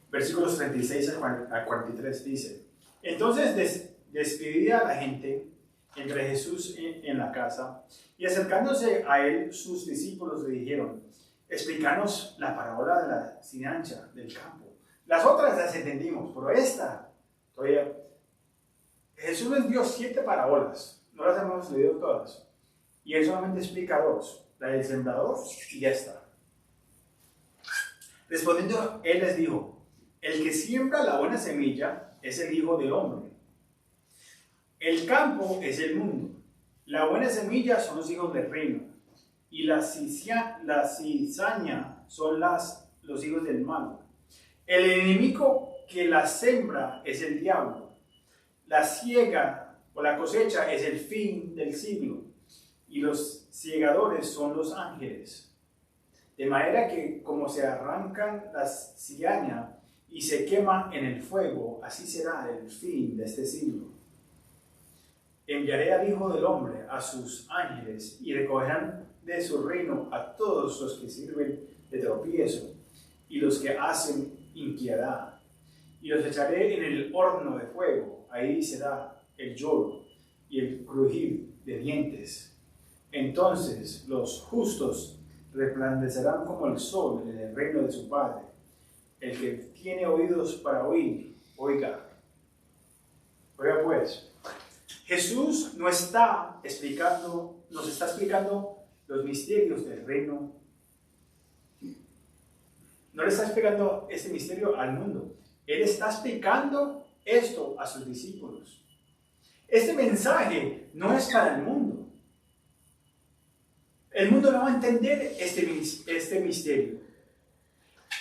Versículos 36 a 43 dice: entonces despedía a la gente entre Jesús en la casa, y acercándose a él sus discípulos le dijeron: explícanos la parábola de la cizaña del campo. Las otras las entendimos, pero esta todavía. Jesús les dio 7 parábolas, no las hemos leído todas, y él solamente explica 2, la del sembrador y ya está. Respondiendo, él les dijo: el que siembra la buena semilla es el Hijo del Hombre. El campo es el mundo. La buena semilla son los hijos del reino. y la cizaña son los hijos del mal. El enemigo que la sembra es el diablo. La siega o la cosecha es el fin del siglo, y los siegadores son los ángeles. De manera que como se arrancan las cizañas y se quema en el fuego, así será el fin de este siglo. Enviaré al Hijo del Hombre a sus ángeles y recogerán de su reino a todos los que sirven de tropiezo y los que hacen impiedad. Y los echaré en el horno de fuego, ahí será el lloro y el crujir de dientes. Entonces los justos resplandecerán como el sol en el reino de su Padre. El que tiene oídos para oír, oiga. Oiga pues, Jesús nos está explicando los misterios del reino. No le está explicando este misterio al mundo. Él está explicando esto a sus discípulos. Este mensaje no es para el mundo. El mundo no va a entender este misterio.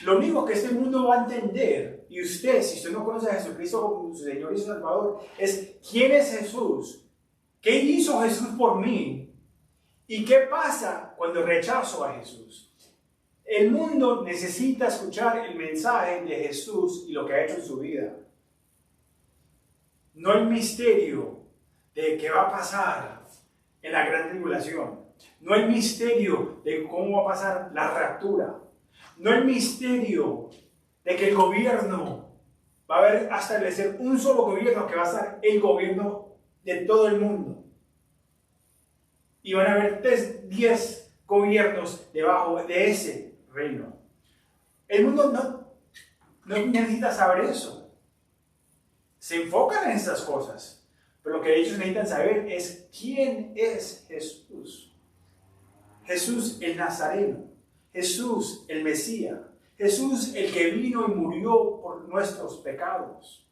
Lo único que este mundo va a entender, y usted, si usted no conoce a Jesucristo como su Señor y su Salvador, es quién es Jesús, qué hizo Jesús por mí, y qué pasa cuando rechazo a Jesús. El mundo necesita escuchar el mensaje de Jesús y lo que ha hecho en su vida. No el misterio de qué va a pasar en la gran tribulación. No el misterio de cómo va a pasar la raptura. No el misterio de que el gobierno va a haber a establecer un solo gobierno que va a ser el gobierno de todo el mundo. Y van a haber 10 gobiernos debajo de ese reino. El mundo no necesita saber eso. Se enfocan en estas cosas. Pero lo que ellos necesitan saber es quién es Jesús. Jesús el Nazareno. Jesús el Mesías. Jesús el que vino y murió por nuestros pecados.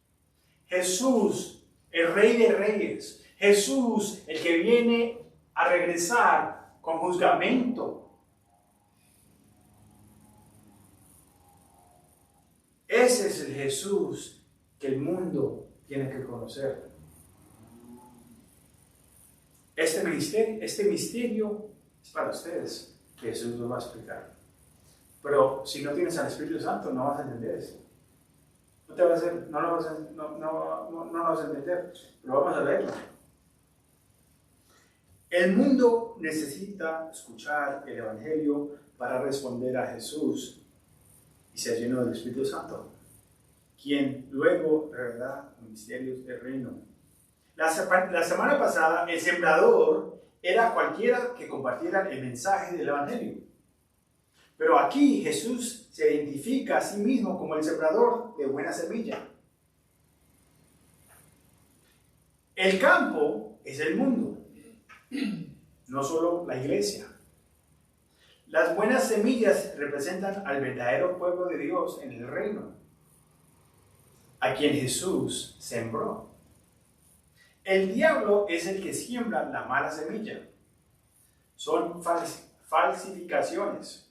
Jesús el Rey de Reyes. Jesús el que viene a regresar con juzgamento. Ese es el Jesús que el mundo tiene que conocer. Este misterio es para ustedes, que Jesús nos va a explicar. Pero si no tienes al Espíritu Santo, no vas a entender eso. No lo vas a entender, pero vamos a leerlo. El mundo necesita escuchar el Evangelio para responder a Jesús y ser lleno del Espíritu Santo, quien luego revelará los misterios del reino. La semana pasada, el sembrador era cualquiera que compartiera el mensaje del Evangelio. Pero aquí Jesús se identifica a sí mismo como el sembrador de buena semilla. El campo es el mundo, no solo la iglesia. Las buenas semillas representan al verdadero pueblo de Dios en el reino, a quien Jesús sembró. El diablo es el que siembra la mala semilla. Son falsificaciones.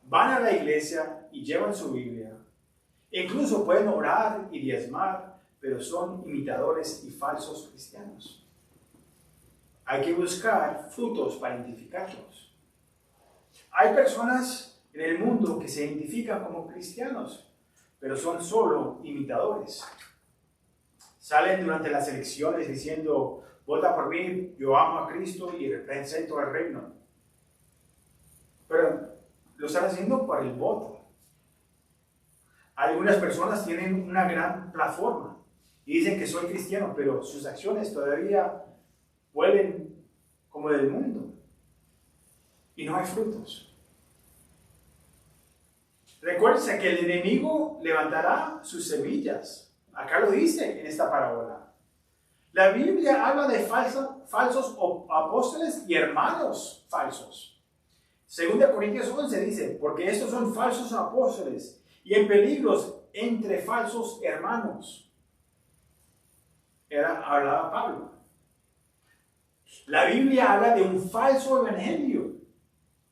Van a la iglesia y llevan su Biblia. Incluso pueden orar y diezmar, pero son imitadores y falsos cristianos. Hay que buscar frutos para identificarlos. Hay personas en el mundo que se identifican como cristianos, pero son solo imitadores. Salen durante las elecciones diciendo, vota por mí, yo amo a Cristo y represento al reino. Pero lo están haciendo por el voto. Algunas personas tienen una gran plataforma y dicen que soy cristiano, pero sus acciones todavía huelen como del mundo y no hay frutos. Recuerden que el enemigo levantará sus semillas. Acá lo dice en esta parábola. La Biblia habla de falsos apóstoles y hermanos falsos. 2 Corintios 11 dice, porque estos son falsos apóstoles y en peligros entre falsos hermanos. Hablaba Pablo. La Biblia habla de un falso evangelio.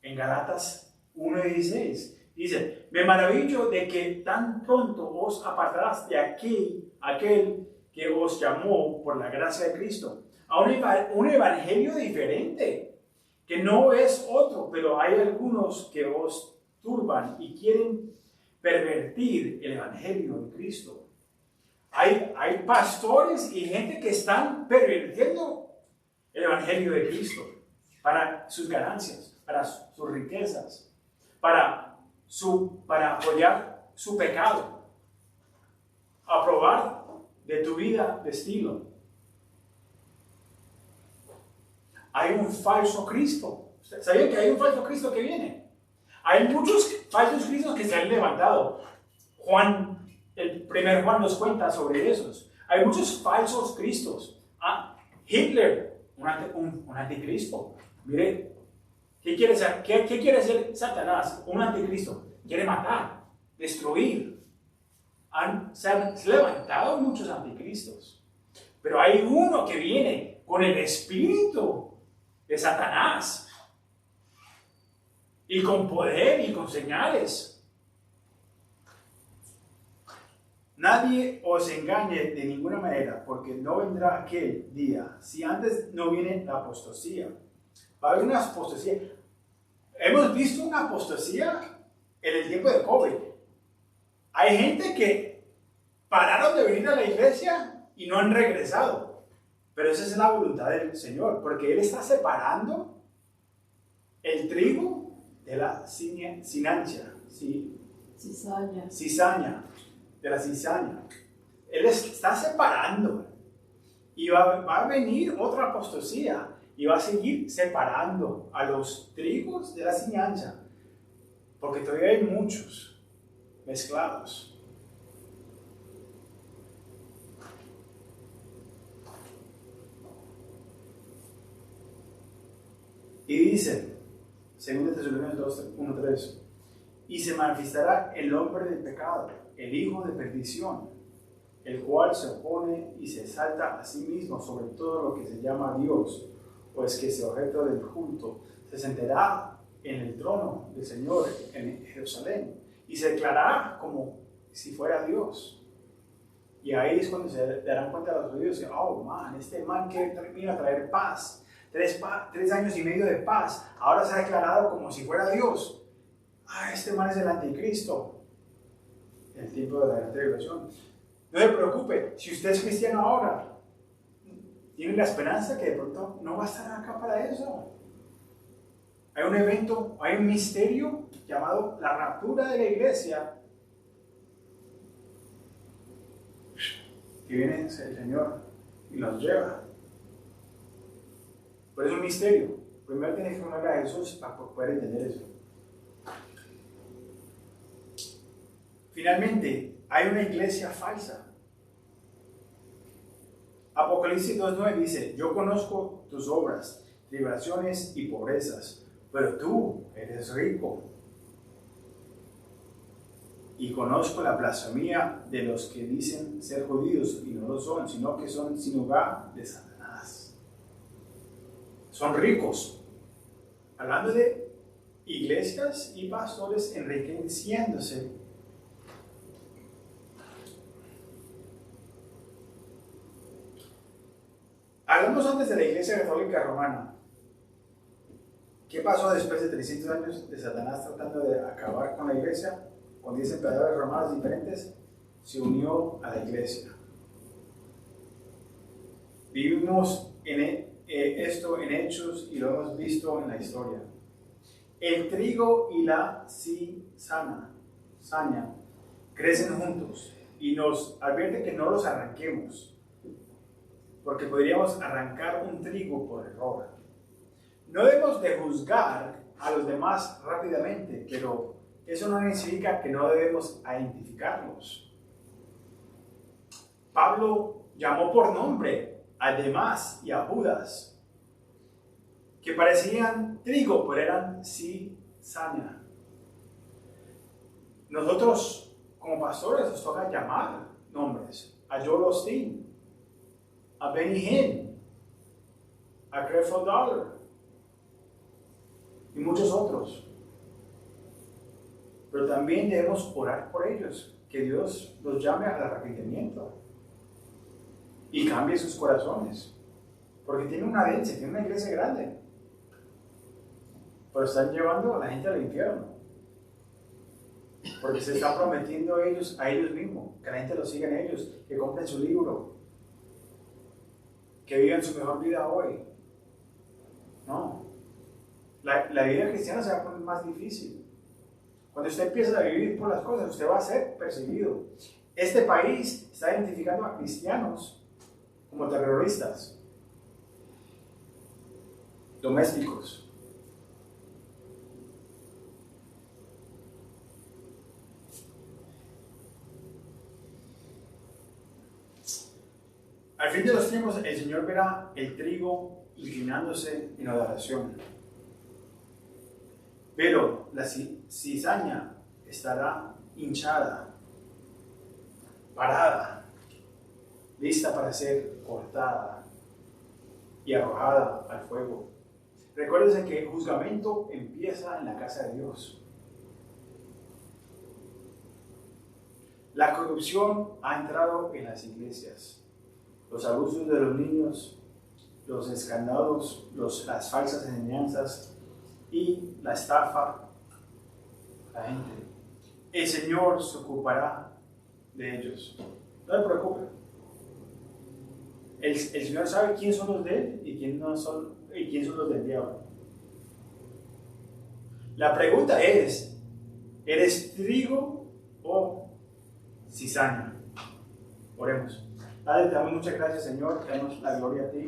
En Galatas 1:16 dice, me maravillo de que tan pronto os apartarás de aquel que os llamó por la gracia de Cristo a un evangelio diferente, que no es otro, pero hay algunos que os turban y quieren pervertir el evangelio de Cristo. Hay pastores y gente que están pervirtiendo el evangelio de Cristo para sus ganancias, para sus riquezas, para apoyar su pecado, aprobar de tu vida de estilo. Hay un falso Cristo. ¿Sabían que hay un falso Cristo que viene? Hay muchos falsos cristos que se han levantado. El primer Juan nos cuenta sobre esos. Hay muchos falsos cristos. Hitler, un anticristo. Mire, ¿qué quiere ser Satanás? Un anticristo. Quiere matar, destruir. Se han levantado muchos anticristos. Pero hay uno que viene con el espíritu de Satanás. Y con poder y con señales. Nadie os engañe de ninguna manera, porque no vendrá aquel día, si antes no viene la apostasía. Va a haber una apostasía. Hemos visto una apostasía en el tiempo de COVID. Hay gente que pararon de venir a la iglesia y no han regresado. Pero esa es la voluntad del Señor, porque Él está separando el trigo de la cizaña, de la cizaña. Él está separando. Y va a venir otra apostasía y va a seguir separando a los trigos de la cizaña. Porque todavía hay muchos mezclados. Y dice, 2 Tesalonicenses 1:3, y se manifestará el hombre del pecado, el hijo de perdición, el cual se opone y se exalta a sí mismo sobre todo lo que se llama Dios, o es que ese objeto del culto se sentará en el trono del Señor en Jerusalén y se declarará como si fuera Dios. Y ahí es cuando se darán cuenta los judíos, oh man, este man que termina a traer paz, 3 años y medio de paz, ahora se ha declarado como si fuera Dios. Este man es el anticristo. El tiempo de la gran tribulación. No se preocupe, si usted es cristiano ahora, tiene la esperanza que de pronto no va a estar acá para eso. Hay un evento, hay un misterio llamado la raptura de la iglesia, que viene el Señor y nos lleva. Pero es un misterio. Primero tienes que conocer a Jesús para poder entender eso. Finalmente, hay una iglesia falsa. Apocalipsis 2:9 dice, yo conozco tus obras, tribulaciones y pobrezas, pero tú eres rico. Y conozco la blasfemia de los que dicen ser judíos y no lo son, sino que son sinagoga de Satanás. Son ricos. Hablando de iglesias y pastores enriqueciéndose. Hablamos antes de la Iglesia Católica Romana. ¿Qué pasó después de 300 años de Satanás tratando de acabar con la iglesia? Con 10 emperadores romanos diferentes, se unió a la iglesia. Vivimos esto en hechos y lo hemos visto en la historia. El trigo y la cizaña crecen juntos y nos advierte que no los arranquemos, porque podríamos arrancar un trigo por error. No debemos de juzgar a los demás rápidamente, pero eso no significa que no debemos identificarlos. Pablo llamó por nombre a Demas y a Judas, que parecían trigo, pero eran cizaña. Nosotros, como pastores, nos toca llamar nombres. A Joel Osteen, a Benny Hinn, a Creflo Dollar. y muchos otros. Pero también debemos orar por ellos, que Dios los llame al arrepentimiento y cambie sus corazones. Porque tienen una herencia, tienen una iglesia grande, pero están llevando a la gente al infierno. Porque se están prometiendo a ellos mismos, que la gente los siga en ellos, que compren su libro, que vivan su mejor vida hoy. No. La vida cristiana se va a poner más difícil. Cuando usted empieza a vivir por las cosas, usted va a ser perseguido. Este país está identificando a cristianos como terroristas domésticos. Al fin de los tiempos, el Señor verá el trigo inclinándose en adoración. Pero la cizaña estará hinchada, parada, lista para ser cortada y arrojada al fuego. Recuérdense que el juzgamiento empieza en la casa de Dios. La corrupción ha entrado en las iglesias. Los abusos de los niños, los escándalos, las falsas enseñanzas y la estafa a la gente. El Señor se ocupará de ellos. No se preocupe. El Señor sabe quién son los de Él y quién son los del diablo. La pregunta es, ¿eres trigo o cizaña? Oremos. Padre, te damos muchas gracias, Señor. Te damos la gloria a ti.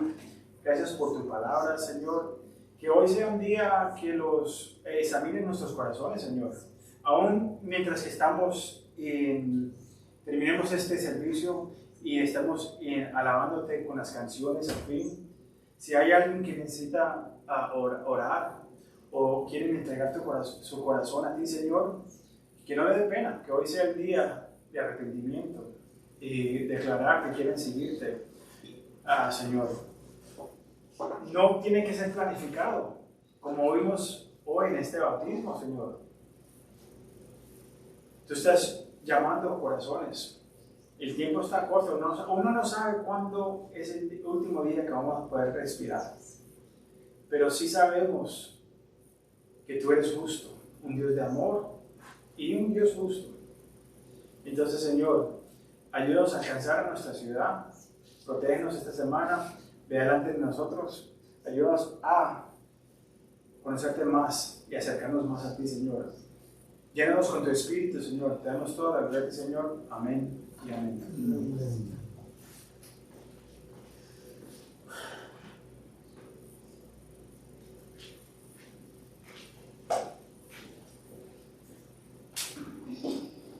Gracias por tu palabra, Señor. Que hoy sea un día que los examinen nuestros corazones, Señor. Aún mientras que terminemos este servicio y estamos alabándote con las canciones, en fin. Si hay alguien que necesita orar o quieren entregar su corazón a ti, Señor, que no le dé pena, que hoy sea el día de arrepentimiento y declarar que quieren seguirte, Señor. No tiene que ser planificado, como vimos hoy en este bautismo, Señor. Tú estás llamando corazones. El tiempo está corto. Uno no sabe cuándo es el último día que vamos a poder respirar. Pero sí sabemos que tú eres justo, un Dios de amor y un Dios justo. Entonces, Señor, ayúdanos a alcanzar a nuestra ciudad. Protégenos esta semana. Ve delante de nosotros. Ayúdanos a conocerte más y acercarnos más a ti, Señor. Llénanos con tu Espíritu, Señor. Te damos toda la gloria, Señor. Amén y amén.